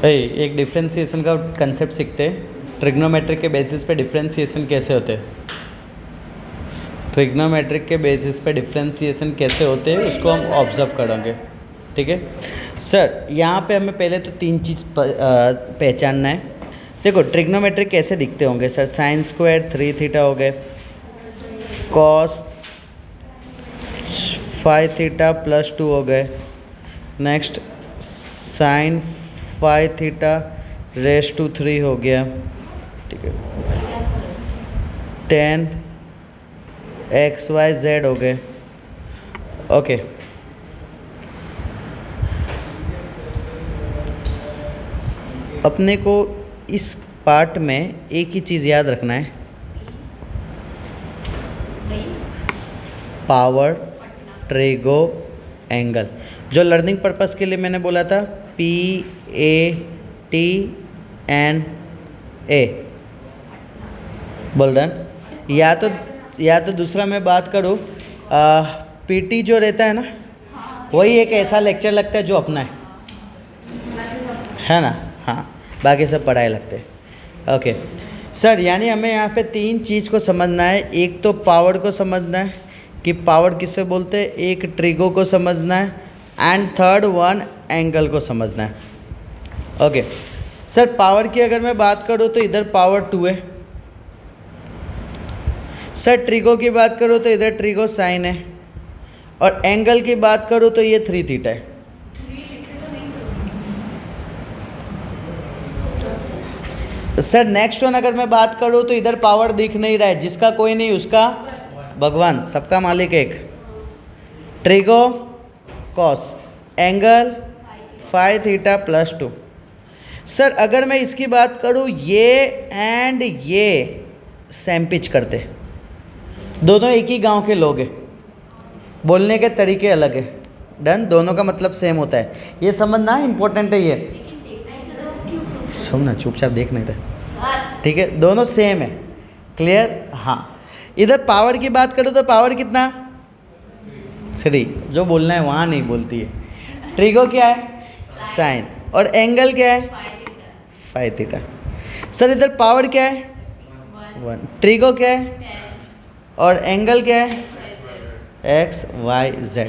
एक डिफ्रेंसिएशन का कंसेप्ट सीखते हैं। ट्रिग्नोमेट्रिक के बेसिस पे डिफ्रेंसिएशन कैसे होते हैं, ट्रिग्नोमेट्रिक के बेसिस पे डिफ्रेंसिएशन कैसे होते हैं उसको हम ऑब्जर्व करेंगे। ठीक है सर, यहाँ पे हमें पहले तो 3 चीज़ पहचानना है। देखो ट्रिग्नोमेट्रिक कैसे दिखते होंगे सर, साइन स्क्वायर 3 थीटा हो गए, कॉस 5 थीटा प्लस 2 हो गए, next sine 5 theta raise to 3 हो गया। ठीक है, 10 XYZ हो गए। ओके, अपने को इस पार्ट में एक ही चीज़ याद रखना है, पावर ट्रिगो एंगल। जो लर्निंग पर्पस के लिए मैंने बोला था PATNA, बोल डन। या तो दूसरा मैं बात करूँ, PT जो रहता है ना, वही एक ऐसा लेक्चर लगता है जो अपना है ना। हाँ, बाकी सब पढ़ाई लगते हैं। ओके सर, यानी हमें यहाँ पे 3 चीज़ को समझना है। एक तो पावर को समझना है कि पावर किससे बोलते हैं, एक ट्रिगो को समझना है, एंड थर्ड वन एंगल को समझना है। ओके सर, पावर की अगर मैं बात करूँ तो इधर पावर 2 है। सर ट्रिगो की बात करूँ तो इधर ट्रिगो साइन है, और एंगल की बात करूँ तो ये 3 थीटा है। सर नेक्स्ट वन अगर मैं बात करूँ तो इधर पावर दिख नहीं रहा है, जिसका कोई नहीं उसका भगवान, सबका मालिक एक। Trigo cos, angle 5 theta plus 2। Sir अगर मैं इसकी बात करूँ, ये एंड ये सेम पिच करते, दोनों एक ही गांव के लोग हैं, बोलने के तरीके अलग है। डन, दोनों का मतलब सेम होता है, ये समझना इम्पोर्टेंट है। ये सुनना, चुपचाप देख नहीं रहे, ठीक है, दोनों सेम है। क्लियर? हाँ, इधर पावर की बात करूँ तो पावर कितना, 3, जो बोलना है वहाँ नहीं बोलती है। ट्रिगो क्या है, साइन, और एंगल क्या है, 5 थीटा। सर इधर पावर क्या है, 1, ट्रिगो क्या है, और एंगल क्या है, XYZ।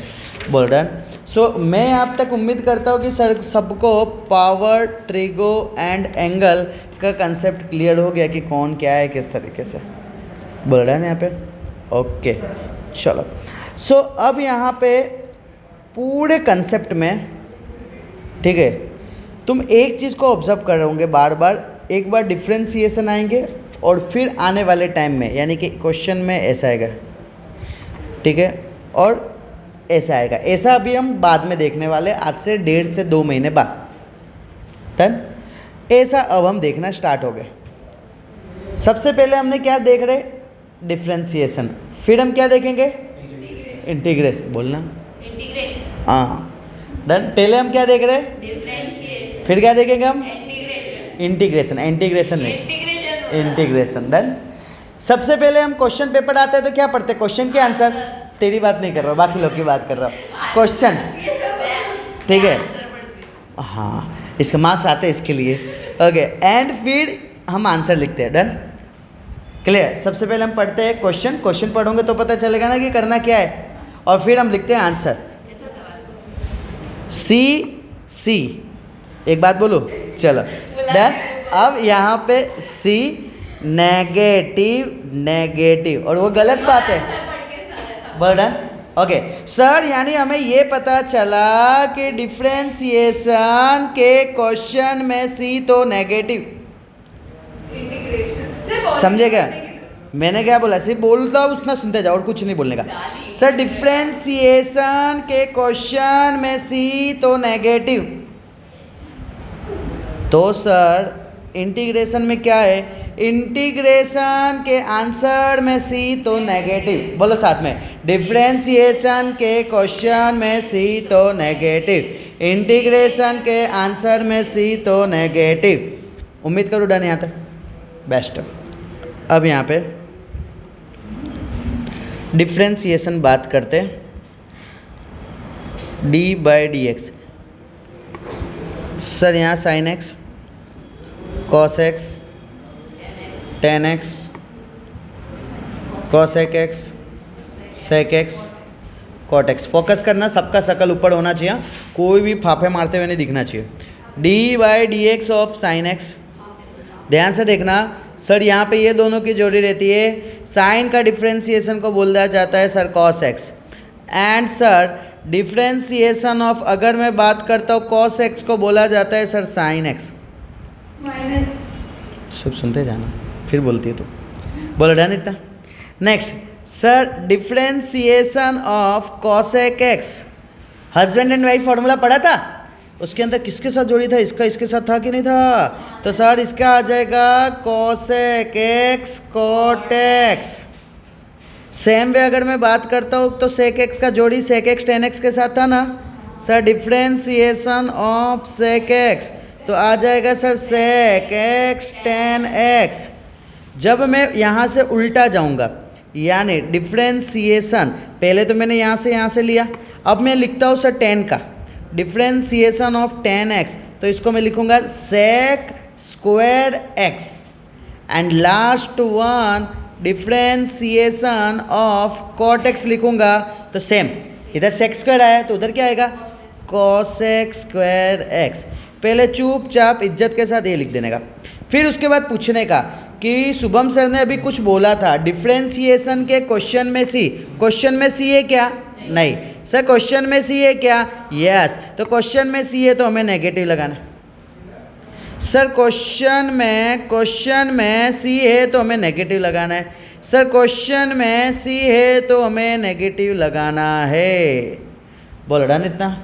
बोल डन। सो मैं आप तक उम्मीद करता हूँ कि सर सबको पावर, ट्रिगो एंड एंगल का कंसेप्ट क्लियर हो गया कि कौन क्या है, किस तरीके से। बोल रहे हैं यहाँ पे? ओके चलो। सो अब यहाँ पे पूरे कंसेप्ट में, ठीक है, तुम एक चीज़ को ऑब्जर्व कर रहे होंगे बार बार। एक बार डिफ्रेंसिएशन आएंगे और फिर आने वाले टाइम में, यानी कि क्वेश्चन में ऐसा आएगा, ठीक है, और ऐसा आएगा। ऐसा अभी हम बाद में देखने वाले, आज से 1.5 से 2 महीने बाद। डन। ऐसा अब हम देखना स्टार्ट हो गए। सबसे पहले हमने क्या देख रहे, डिफ्रेंसिएशन, फिर हम क्या देखेंगे, इंटीग्रेशन। बोलना इंटीग्रेशन। हाँ डन। पहले हम क्या देख रहे, डिफ्रेंशिएशन, फिर क्या देखेंगे हम, इंटीग्रेशन। इंटीग्रेशन नहीं, इंटीग्रेशन। डन। सबसे पहले हम क्वेश्चन पेपर आते हैं तो क्या पढ़ते हैं, क्वेश्चन के आंसर। तेरी बात नहीं कर रहा हूँ, बाकी लोग की बात कर रहा हूँ। क्वेश्चन, ठीक है, हाँ, इसके मार्क्स आते हैं इसके लिए। ओके, एंड फिर हम आंसर लिखते हैं। डन। क्लियर? सबसे पहले हम पढ़ते हैं क्वेश्चन। क्वेश्चन पढ़ोगे तो पता चलेगा ना कि करना क्या है, और फिर हम लिखते हैं आंसर। सी, एक बात बोलो, चलो डन। अब यहाँ पे सी नेगेटिव, और वो गलत बात है। डन। ओके सर, यानी हमें ये पता चला कि डिफ्रेंसिएशन के क्वेश्चन में सी तो नेगेटिव। समझे क्या मैंने क्या बोला, सिर्फ बोलता हूँ उतना सुनते जाओ और कुछ नहीं बोलने का। सर डिफ्रेंसिएशन के क्वेश्चन में सी तो नेगेटिव, तो सर इंटीग्रेशन में क्या है, इंटीग्रेशन के आंसर में सी तो नेगेटिव। बोलो साथ में, डिफ्रेंसिएशन के क्वेश्चन में सी तो नेगेटिव, इंटीग्रेशन के आंसर में सी तो नेगेटिव। उम्मीद करो डन यहाँ तक, बेस्ट। अब यहाँ पे डिफ्रेंसिएशन बात करते, d by d x. Sir यहाँ sine x cos x tan x cosec x sec x cot x. Focus करना, सबका शकल ऊपर होना चाहिए, कोई भी फाफे मारते हुए नहीं दिखना चाहिए। D by d x of sine x, ध्यान से देखना सर, यहाँ पे ये दोनों की जोड़ी रहती है, साइन का डिफ्रेंसिएशन को बोला जाता है sir cos x. And sir differentiation of, अगर मैं बात करता हूँ कॉस एक्स को बोला जाता है सर साइन एक्स। सब सुनते जाना, फिर बोलती है तो बोलो डन इतना। Next sir differentiation of cosec x, husband and wife formula पढ़ा था, उसके अंदर किसके साथ जोड़ी था, इसका इसके साथ था कि नहीं था, तो सर इसका आ जाएगा cosec x cot x. Same way अगर मैं बात करता हूँ तो सेक एक्स का जोड़ी सेक एक्स टेन एक्स के साथ था ना sir, differentiation of sec x तो आ जाएगा sir sec x tan x. जब मैं यहाँ से उल्टा जाऊँगा, यानी डिफ्रेंसिएशन, पहले तो मैंने यहाँ से लिया, अब मैं लिखता हूँ सर 10 का डिफ्रेंसिएशन ऑफ 10x, तो इसको मैं लिखूँगा sec square x। And last one differentiation of cot x लिखूँगा, तो सेम इधर सेक स्क्वायर आया तो उधर क्या आएगा कॉसेक स्क्वायर x। पहले चुपचाप इज्जत के साथ ये लिख देने का, फिर उसके बाद पूछने का कि शुभम सर ने अभी कुछ बोला था डिफ्रेंसिएशन के क्वेश्चन में सी, क्वेश्चन में सी है क्या, नहीं सर क्वेश्चन में सी है क्या, यस, तो क्वेश्चन में सी है तो हमें नेगेटिव लगाना है सर, क्वेश्चन में सी है तो हमें नेगेटिव लगाना है सर, क्वेश्चन में सी है तो हमें नेगेटिव लगाना है। बोलो डन इतना,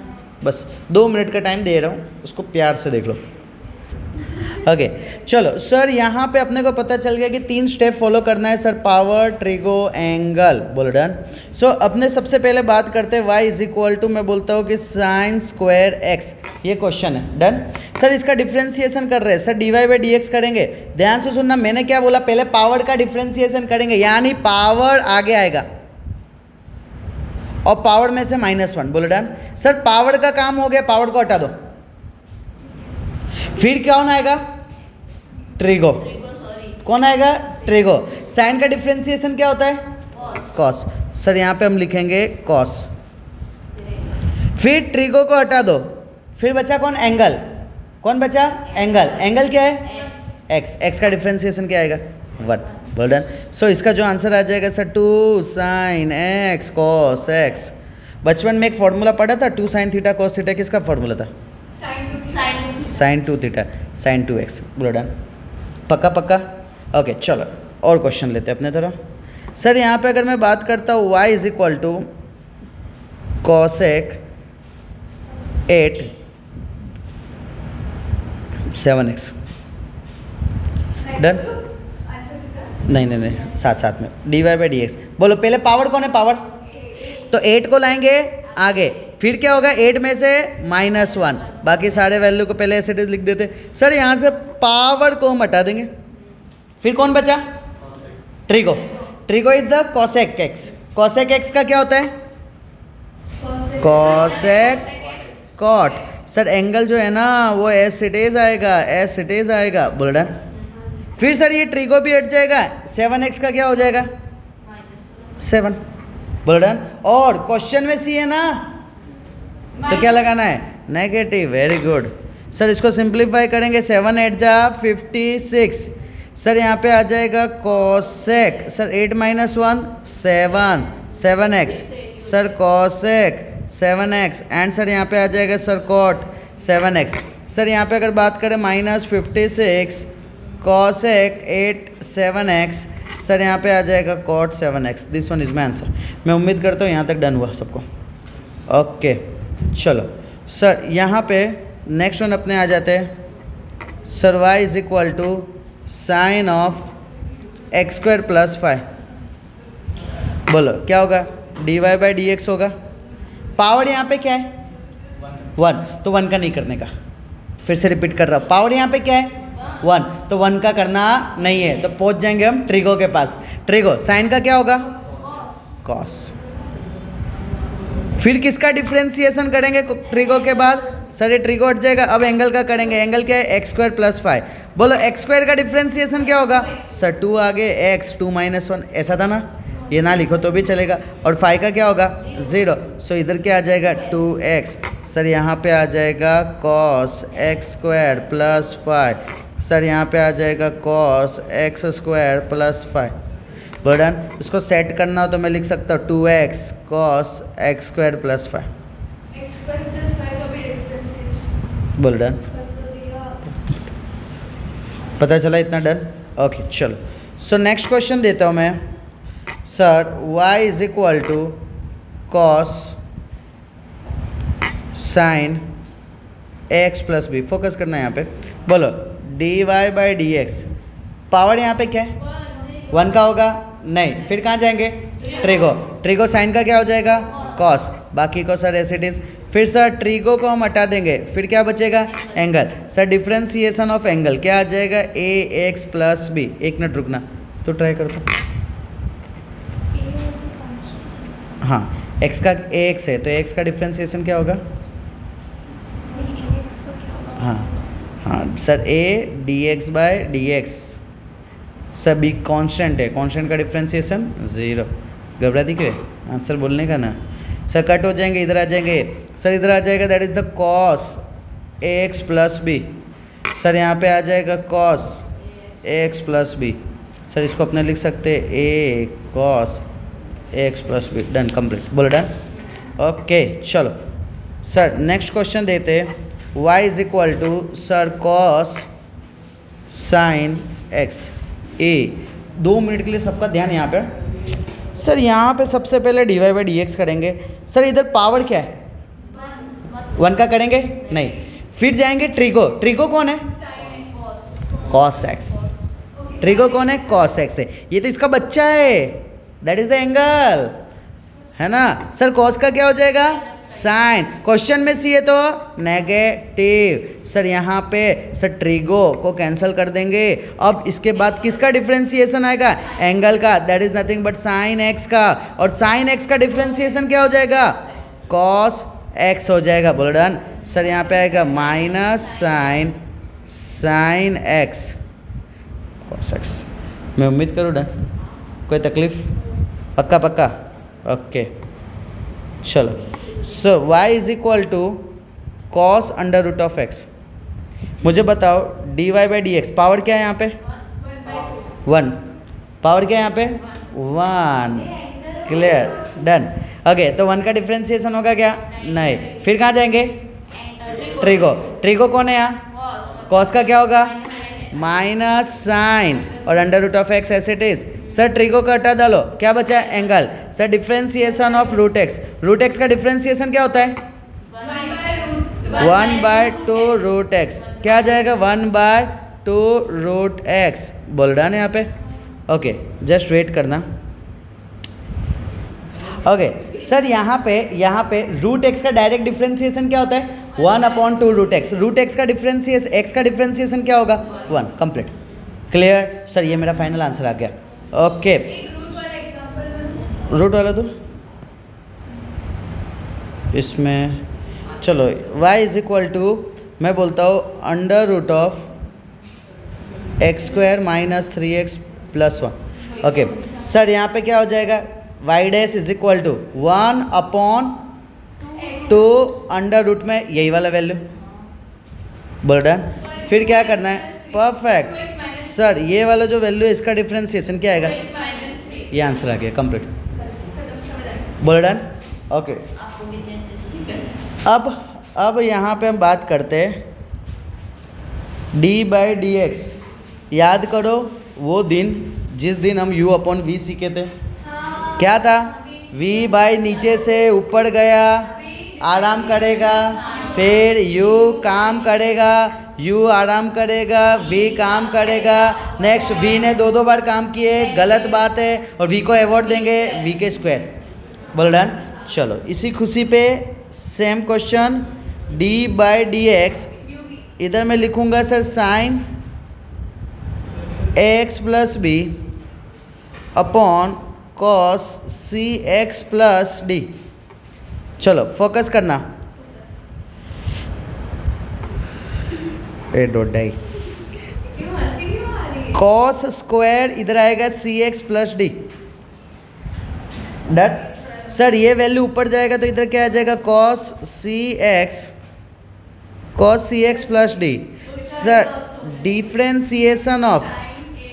बस 2 मिनट का टाइम दे रहा हूँ, उसको प्यार से देख लो। ओके चलो सर, यहाँ पे अपने को पता चल गया कि 3 स्टेप फॉलो करना है सर, पावर ट्रिगो एंगल। बोलो डन। सो अपने सबसे पहले बात करते हैं y इज इक्वल टू, मैं बोलता हूँ कि साइन स्क्वायर एक्स, ये क्वेश्चन है डन। सर इसका डिफ्रेंसिएशन कर रहे हैं sir, d y by d x करेंगे, ध्यान से सुनना, मैंने क्या बोला, पहले पावर का डिफ्रेंसिएशन करेंगे, यानी पावर आगे आएगा और पावर में से -1। बोलो डन। सर पावर का काम हो गया, पावर को हटा दो, फिर कौन आएगा, ट्रिगो, कौन आएगा, ट्रिगो। साइन का डिफ्रेंसिएशन क्या होता है, कॉस। सर यहाँ पे हम लिखेंगे कॉस, फिर ट्रिगो को हटा दो, फिर बचा कौन, एंगल, कौन बचा, एंगल, एंगल क्या है, एक्स, एक्स का डिफ्रेंसिएशन क्या आएगा, 1। Well done. सो इसका जो आंसर आ जाएगा sir 2 sine x cos x. बचपन में एक फॉर्मूला पढ़ा था 2 साइन थीटा कॉस थीटा, किसका फॉर्मूला था, साइन 2 थीटा साइन 2x। बोलो डन, पक्का पक्का। ओके चलो और क्वेश्चन लेते हैं अपने तरफ। सर यहाँ पे अगर मैं बात करता हूँ y is equal to cosec 8 7x। Done, नहीं साथ में d y by d x. बोलो पहले पावर कौन है, पावर, तो 8 को लाएंगे आगे, फिर क्या होगा 8 में से -1, बाकी सारे वैल्यू को पहले ऐसे लिख देते। सर यहाँ से पावर को हम हटा देंगे, फिर कौन बचा, trigo, trigo is the cosec x. Cosec x का क्या होता है, कॉसेक कॉट। सर एंगल जो है ना वो एस इट इज आएगा, एस इट इज आएगा। बोल डन। फिर सर ये ट्रिगो भी हट जाएगा, 7x का क्या हो जाएगा, 7। बोल डन। और क्वेश्चन में सी है ना, तो क्या लगाना है, नेगेटिव। Very good. सर इसको सिंप्लीफाई करेंगे, 7 8 जा 56। सर यहाँ पे आ जाएगा cosec, sir 8 - 1 7 7x, sir cosec 7x, and sir यहाँ पे आ जाएगा सर कॉट 7x। सर यहाँ पे अगर बात करें -56 कॉसेक 8 7x, सर यहाँ पे आ जाएगा cot 7x। This one is my answer. मैं उम्मीद करता हूँ यहाँ तक डन हुआ सबको। ओके चलो सर यहाँ पे नेक्स्ट वन अपने आ जाते हैं sir, y is equal to sine of x² + 5। बोलो क्या होगा, d y by d x होगा। पावर यहाँ पे क्या है, 1, तो 1 का नहीं करने का, फिर से रिपीट कर रहा हूँ, पावर यहाँ पे क्या है 1, तो 1 का करना नहीं है, तो पहुँच जाएंगे हम ट्रिगो के पास। ट्रिगो साइन का क्या होगा, कॉस। फिर किसका डिफ्रेंसिएशन करेंगे ट्रिगो के बाद, सर ये ट्रिगो हट जाएगा। अब एंगल का करेंगे, एंगल क्या है, एक्स स्क्वायर प्लस 5। बोलो एक्स स्क्वायर का डिफ्रेंसिएशन क्या होगा सर, 2 आगे एक्स 2 माइनस 1, ऐसा था ना, ये ना लिखो तो भी चलेगा। और 5 का क्या होगा 0, सो इधर क्या आ जाएगा 2x। सर यहाँ पे आ जाएगा cos x square plus 5। Sir यहाँ पे आ जाएगा cos x square plus 5। Burden इसको सेट करना हो तो मैं लिख सकता हूँ 2x cos x square plus 5। बोल डन, पता चला इतना, डन। ओके चलो, सो नेक्स्ट क्वेश्चन देता हूँ मैं sir, y is equal to cos sine x plus b. Focus करना है यहाँ पे। बोलो dy by d x, power यहाँ पे क्या है 1 का होगा, नहीं फिर कहाँ जाएंगे ट्रिगो, ट्रिगो साइन का क्या हो जाएगा कॉस, बाकी को सर एज इट इज। फिर सर ट्रिगो को हम हटा देंगे, फिर क्या बचेगा angle. Sir differentiation of angle क्या आ जाएगा ए एक्स प्लस बी। एक मिनट रुकना तो ट्राई करता हूँ। हाँ x का ax है तो x का डिफ्रेंसिएशन क्या होगा, हाँ sir a dx by dx, sir b constant है, कांस्टेंट का डिफ्रेंसिएशन 0। घबरा दी के आंसर बोलने का ना। सर कट हो जाएंगे, इधर आ जाएंगे, सर इधर आ जाएगा that is the cos ax plus b. Sir यहाँ पे आ जाएगा cos ax plus b. Sir इसको अपने लिख सकते हैं a cos x plus b. Done, complete. बोलो डन। ओके चलो सर नेक्स्ट क्वेश्चन देते हैं, y is equal to sir cos sine x a. 2 minute के लिए सबका ध्यान यहाँ पे। सर यहाँ पे सबसे पहले d y by d x करेंगे। सर इधर पावर क्या है 1 का करेंगे, नहीं फिर जाएंगे ट्रिगो। ट्रिगो कौन है कॉस एक्स, ट्रिगो कौन है कॉस एक्स है, ये तो इसका बच्चा है, दैट इज द एंगल, है ना। सर कॉस का क्या हो जाएगा साइन, क्वेश्चन में सी है तो नेगेटिव। सर यहाँ पे सर ट्रिगो को कैंसिल कर देंगे। अब इसके बाद किसका डिफ्रेंसिएशन आएगा एंगल का, that is nothing but sine x का। और साइन एक्स का डिफ्रेंसिएशन क्या हो जाएगा कॉस एक्स हो जाएगा। बोलो डन। सर यहाँ पे आएगा minus sine x cos x. मैं उम्मीद करूँ डन, कोई तकलीफ, पक्का पक्का, ओके चलो। So y is equal to cos under root of x. मुझे बताओ dy by d x, power क्या है यहाँ पे 1, पावर क्या है यहाँ पे 1, क्लियर डन। ओके तो 1 का डिफ्रेंसिएशन होगा क्या, नहीं फिर कहाँ जाएंगे ट्रिगो। ट्रिगो कौन है यहाँ कॉस का क्या होगा माइनस साइन और under root of x as it is. Sir trigo का हटा डालो, क्या बचा angle. Sir differentiation of root x, root x का डिफ्रेंसिएशन क्या होता है 1/2 रूट एक्स, क्या आ जाएगा 1/2 रूट एक्स। बोल रहा है यहाँ पे, ओके जस्ट वेट करना। ओके सर यहाँ पे रूट एक्स का डायरेक्ट डिफ्रेंसिएशन क्या होता है 1/2 रूट एक्स। रूट एक्स का डिफ्रेंसिएशन, एक्स का डिफ्रेंसिएशन क्या होगा 1, कंप्लीट क्लियर। सर ये मेरा फाइनल आंसर आ गया। ओके रूट वाला तो इसमें चलो y इज इक्वल टू मैं बोलता हूँ under root of x square minus 3x plus 1। Okay sir यहाँ पे क्या हो जाएगा y dash is equal to 1/2 under root में यही वाला वैल्यू। बोल डन। फिर क्या करना है परफेक्ट। सर ये वाला जो वैल्यू है इसका डिफ्रेंसिएशन क्या आएगा, ये आंसर आ गया कंप्लीट। बोल डन। ओके अब यहाँ पे हम बात करते हैं d बाई डी एक्स। याद करो वो दिन जिस दिन हम u अपॉन v सीखे थे, क्या था v बाई नीचे से ऊपर गया आराम करेगा, फिर u काम करेगा, u आराम करेगा, v काम करेगा। नेक्स्ट v ने 2 बार काम किए, गलत बात है, और v को अवॉर्ड देंगे v के स्क्वायर। बोल डन। चलो इसी खुशी पे same question d by d x, इधर मैं लिखूंगा sir sine x plus b upon cos c x plus d. चलो फोकस करना। ए डोडाई क्यों हंसी क्यों आ रही है? कॉस स्क्वायर इधर आएगा C x plus d. Done sir, ये वैल्यू ऊपर जाएगा तो इधर क्या आ जाएगा, cos c x plus d. Sir differentiation of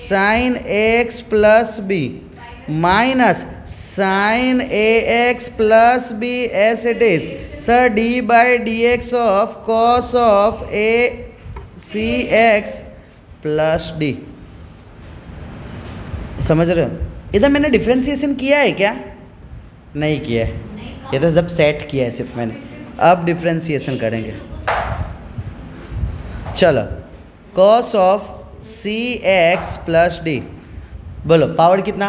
sine x plus b minus sine a x plus b as it is. Sir d by d x of cos of a c x plus d. समझ रहे हो? इधर मैंने differentiation किया है क्या? नहीं किया है, ये तो जब सेट किया है सिर्फ मैंने। अब डिफ्रेंसिएशन करेंगे। चलो, cos of c x plus d, बोलो पावर कितना?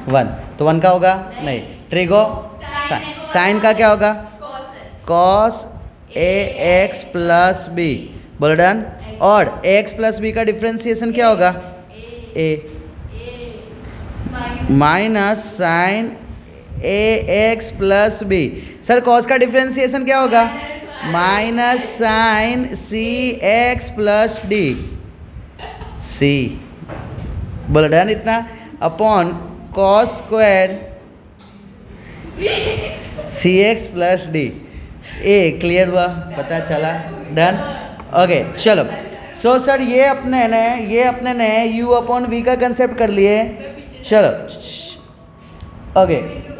1। तो 1 का होगा नहीं, ट्रिगो साइन का क्या होगा? Cos a x plus b, बोलो डन। और ए एक्स प्लस बी का डिफ्रेंसिएशन क्या होगा? A minus sine a x plus b. Sir cos का डिफ्रेंसिएशन क्या होगा? Minus sine c x plus d, c, बोलो डन। इतना upon cos square c x plus d. ए क्लियर हुआ, पता चला? डन। ओके चलो। सो सर ये अपने ने u अपॉन वी का कंसेप्ट कर लिए। चलो ओके,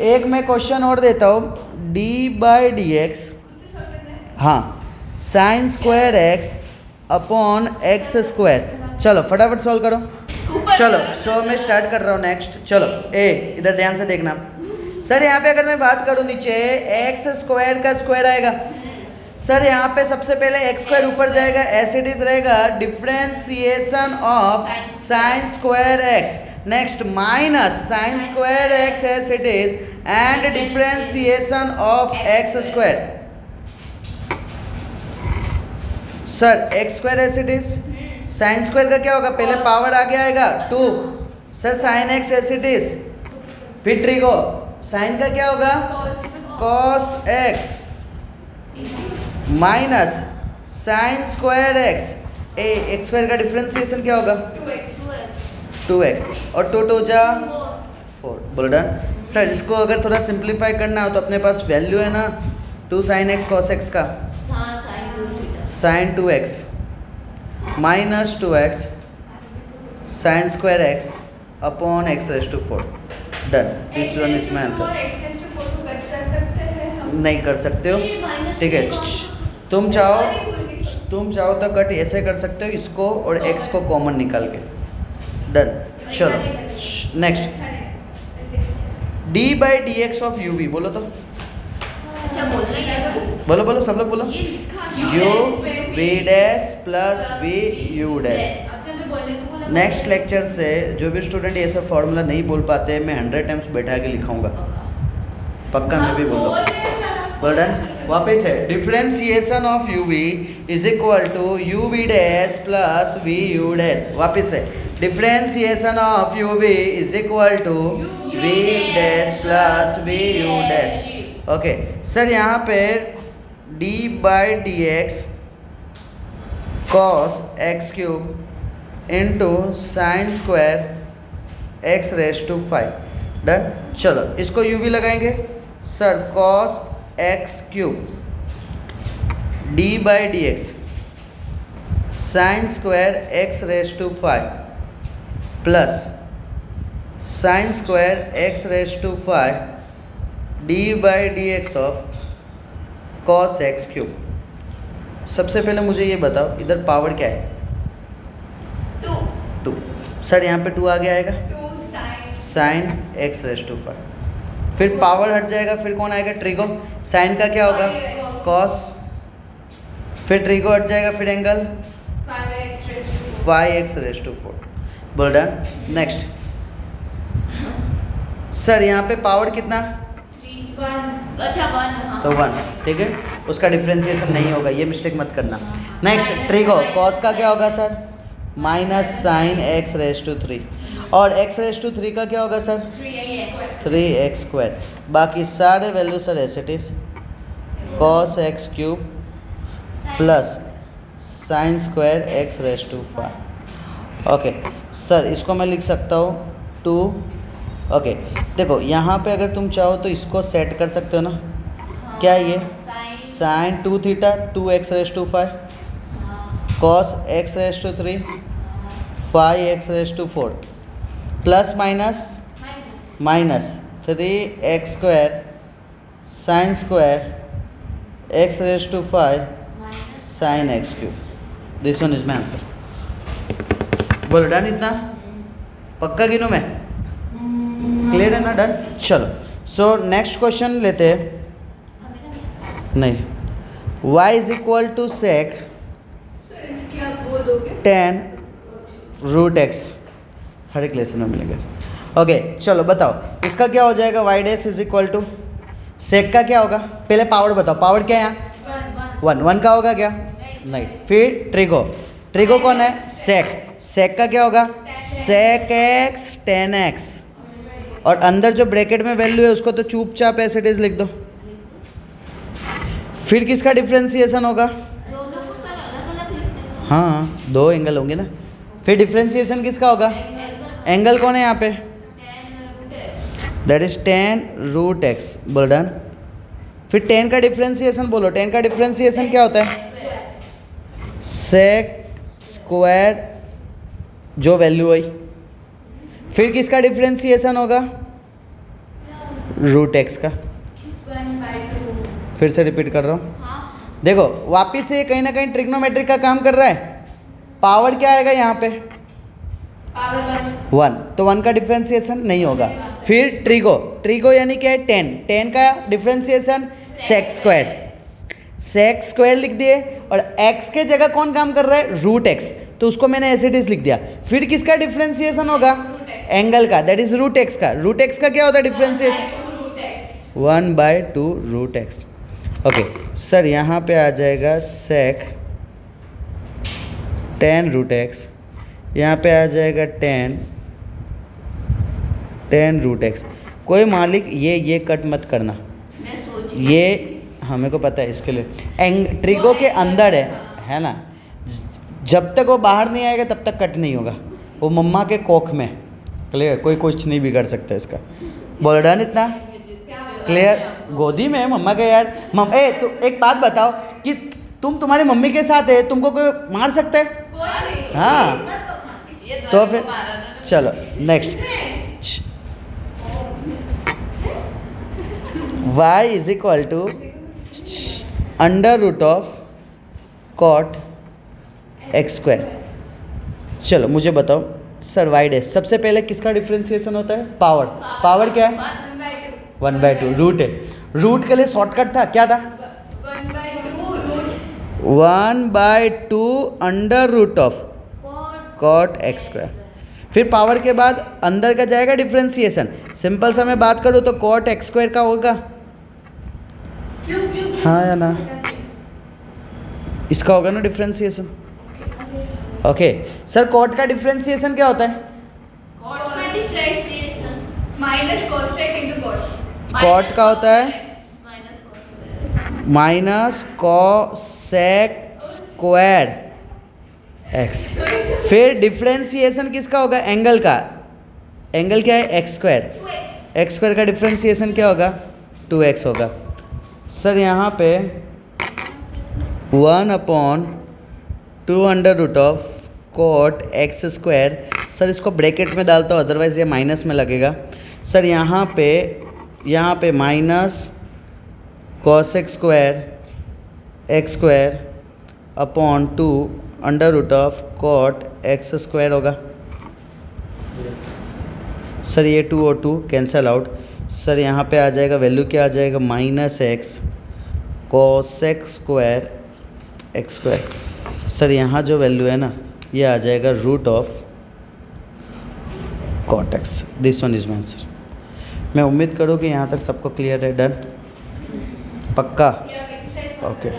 एक मैं क्वेश्चन और देता हूँ। डी बाई डी एक्स, हाँ, sign square x upon x square. चलो फटाफट सॉल्व करो। चलो सो मैं स्टार्ट कर रहा हूँ नेक्स्ट। चलो ए इधर ध्यान से देखना। सर यहाँ पे अगर मैं बात करूँ नीचे एक्स स्क्वायर का स्क्वायर आएगा। सर यहाँ पे सबसे पहले एक्स स्क्वायर ऊपर जाएगा, एस इट इज रहेगा differentiation of sign square x. Next minus sine square x S it is and differentiation of x square. Sir x square S it is, sine square का क्या होगा? पहले power आगे आएगा 2। Sir sine x S it is, फिर trigo sign का क्या होगा? Cos x minus sine square x. A x square का डिफ्रेंसिएशन क्या होगा? 2x और 2 2 जा 4, बोलो डन। सर इसको अगर थोड़ा सिंप्लीफाई करना हो तो अपने पास वैल्यू है ना 2 साइन एक्स कॉस एक्स का, sine 2x minus 2x sine square x upon x raise to 4। Done, this one is my answer. नहीं कर सकते हो, ठीक है। तुम चाहो तो कट ऐसे कर सकते हो, इसको और x को कॉमन निकाल के। डन। चलो next, d by d x of u v, बोलो तो, बोलो सब लोग बोलो। U v dash plus v u dash. Next lecture से जो भी स्टूडेंट ये सब फॉर्मूला नहीं बोल पाते, मैं 100 टाइम्स बैठा के लिखाऊंगा, पक्का मैं भी बोल रहा हूँ। डन। वापस है, differentiation of u v is equal to u v dash plus v u dash. वापस है, differentiation of u v is equal to v dash plus v u dash. Okay sir यहाँ पे d by d x cos x cube into sine square x raise to 5। Done. चलो इसको u v लगाएंगे। Sir cos x cube d by d x sine square x raise to 5 plus sine square x raise to 5 d by d x of cos x cube. सबसे पहले मुझे ये बताओ इधर power क्या है? 2। सर यहाँ पे 2 आगे आएगा, साइन एक्स रेज टू 5, फिर पावर हट जाएगा, फिर कौन आएगा? ट्रिगो। साइन का क्या होगा? कॉस, फिर ट्रिगो हट जाएगा, फिर एंगल 5x रेज टू 4। बोल डन। नेक्स्ट सर यहाँ पे पावर कितना? 1। तो 1, ठीक है, उसका डिफ्रेंसिएशन नहीं होगा, ये मिस्टेक मत करना। नेक्स्ट ट्रिगो, कॉस का क्या होगा sir? Minus sine x raise to 3, और एक्स रेज टू 3 का क्या होगा सर? 3x square. बाकी सारे value sir as it is cos x cube plus sine square x raise to 5। Okay sir, इसको मैं लिख सकता हूँ 2। ओके देखो यहाँ पे अगर तुम चाहो तो इसको सेट कर सकते हो ना। क्या है ये? Sine 2 theta 2 x raise to 5, cos x raise to 3, 5 x raise to 4, plus minus minus 3 x square sine square x raise to 5 sine x cube. This one is my answer. बोलो done? इतना पक्का गिनूँ मैं? Clear है ना? Done. चलो so next question लेते हैं। नहीं, y is equal to sec tan root x, हर एक लेसन में मिलेगा। ओके चलो बताओ इसका क्या हो जाएगा? y dash is equal to sec का क्या होगा? पहले पावर बताओ, पावर क्या है यहाँ? 1 का होगा क्या? नहीं। फिर ट्रिगो, ट्रिगो कौन है? सेक, सेक का क्या होगा? सेक एक्स 10x, और अंदर जो ब्रैकेट में वैल्यू है उसको तो चुपचाप एज इट इज लिख दो। फिर किसका डिफ्रेंसिएशन होगा? हाँ, 2 एंगल होंगे ना। फिर डिफ्रेंसिएशन किसका होगा? एंगल कौन है यहाँ पे? That is 10 root x. बोल डन। फिर 10 का डिफ्रेंसिएशन बोलो। 10 का डिफ्रेंसिएशन क्या होता है? सेक स्क्वायर जो वैल्यू आई। फिर किसका डिफ्रेंसिएशन होगा? रूट एक्स का। फिर से रिपीट कर रहा हूँ। देखो वापिस से कहीं ना कहीं ट्रिग्नोमेट्रिक का काम कर रहा है। पावर क्या आएगा यहाँ पे? 1, तो 1 का डिफ्रेंसिएशन नहीं होगा। फिर ट्रिगो, ट्रिगो यानी क्या है? 10 का differentiation sec square, sec square लिख दिए, और x के जगह कौन काम कर रहा है? रूट एक्स, तो उसको मैंने एज इट इज लिख दिया। फिर किसका डिफ्रेंसिएशन होगा? एंगल का, दैट इज रूट एक्स का। रूट एक्स का क्या होता है differentiation? 1/2 root x. Okay sir, यहाँ पे आ जाएगा सेक 10 रूट एक्स, यहाँ पे आ जाएगा 10 रूट एक्स। कोई मालिक ये कट मत करना, ये हमें को पता है इसके लिए। ट्रिगो के अंदर है ना, जब तक वो बाहर नहीं आएगा तब तक कट नहीं होगा, वो मम्मा के कोख में। क्लियर? कोई कुछ नहीं बिगाड़ सकता इसका। बोल डन? इतना क्लियर? गोदी में मम्मा के यार। तो एक बात बताओ कि तुम्हारी मम्मी के साथ है, तुमको कोई मार सकता है? हाँ, तो फिर चलो next. y is equal to under root of cot x square. चलो मुझे बताओ सर, y डैश सबसे पहले किसका डिफ्रेंसिएशन होता है? पावर। पावर क्या है? 1/2 रूट है। रूट के लिए शॉर्टकट था, क्या था? 1/2 under root of cot x square. फिर पावर के बाद अंदर का जाएगा डिफ्रेंसिएशन। सिंपल सा मैं बात करूँ तो कॉट एक्स स्क्वायर का होगा। हाँ या ना? इसका होगा ना डिफ्रेंसिएशन। ओके सर, कॉट का डिफ्रेंसिएशन क्या होता है? कॉट का होता है माइनस कॉसेक स्क्वायर एक्स। फिर डिफ्रेंसिएशन किसका होगा? एंगल का। एंगल क्या है? X square. एक्स स्क्वायर का डिफ्रेंसिएशन क्या होगा? 2x होगा। सर यहाँ पे 1/2 under root of cot x square. Sir इसको ब्रैकेट में डालता हूँ, अदरवाइज़ ये माइनस में लगेगा। सर यहाँ पे minus cosec square x square upon 2 under root of cot x square होगा। सर ये 2 और 2 कैंसल आउट। सर यहाँ पे आ जाएगा, वैल्यू क्या आ जाएगा? Minus x cosec square x square. Sir यहाँ जो वैल्यू है ना, ये आ जाएगा root of cot x. This one is my answer. मैं उम्मीद करूँ कि यहाँ तक सबको क्लियर है। डन? पक्का? ओके।